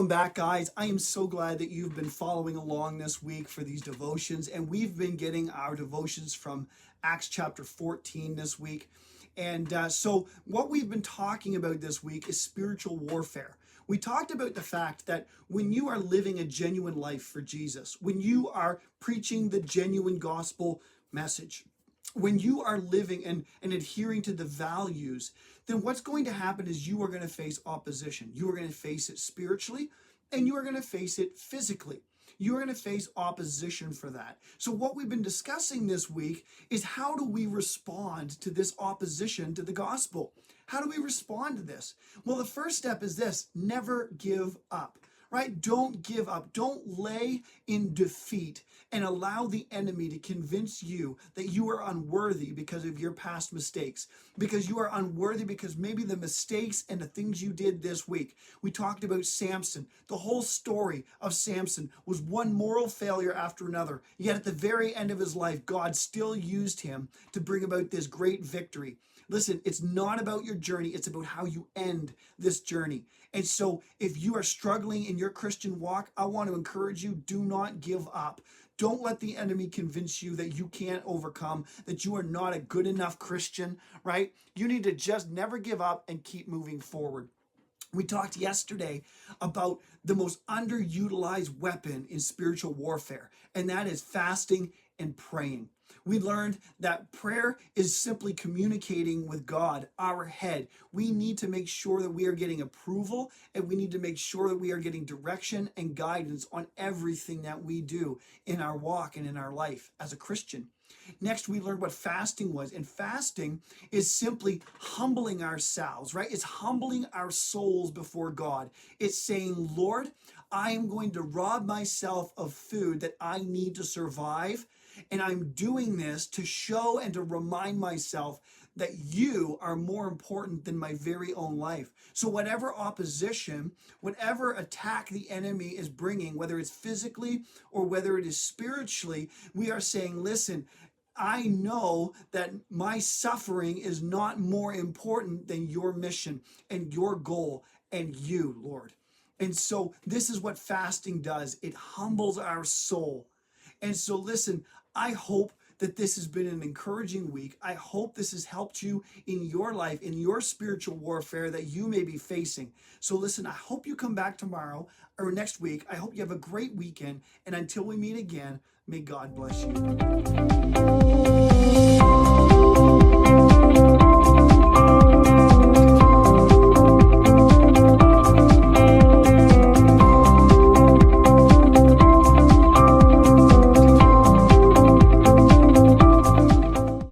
Welcome back, guys. I am so glad that you've been following along this week for these devotions, and we've been getting our devotions from Acts chapter 14 this week. And so what we've been talking about this week is spiritual warfare. We talked about the fact that when you are living a genuine life for Jesus, when you are preaching the genuine gospel message, when you are living and adhering to the values, then what's going to happen is you are going to face opposition. You are going to face it spiritually, and you are going to face it physically. You are going to face opposition for that. So what we've been discussing this week is how do we respond to this opposition to the gospel? How do we respond to this? Well, the first step is this: never give up. Right? Don't give up. Don't lay in defeat and allow the enemy to convince you that you are unworthy because of your past mistakes, because you are unworthy because maybe the mistakes and the things you did this week. We talked about Samson. The whole story of Samson was one moral failure after another. Yet at the very end of his life, God still used him to bring about this great victory. Listen, it's not about your journey. It's about how you end this journey. And so if you are struggling in your Christian walk, I want to encourage you, do not give up. Don't let the enemy convince you that you can't overcome, that you are not a good enough Christian, right? You need to just never give up and keep moving forward. We talked yesterday about the most underutilized weapon in spiritual warfare, and that is fasting and praying. We learned that prayer is simply communicating with God, our head. We need to make sure that we are getting approval, and we need to make sure that we are getting direction and guidance on everything that we do in our walk and in our life as a Christian. Next, we learned what fasting was, and fasting is simply humbling ourselves, right? It's humbling our souls before God. It's saying, Lord, I am going to rob myself of food that I need to survive, and I'm doing this to show and to remind myself that you are more important than my very own life. So whatever opposition, whatever attack the enemy is bringing, whether it's physically or whether it is spiritually, we are saying, listen, I know that my suffering is not more important than your mission and your goal and you, Lord. And so this is what fasting does. It humbles our soul. And so listen, I hope that this has been an encouraging week. I hope this has helped you in your life, in your spiritual warfare that you may be facing. So listen, I hope you come back tomorrow or next week. I hope you have a great weekend. And until we meet again, may God bless you.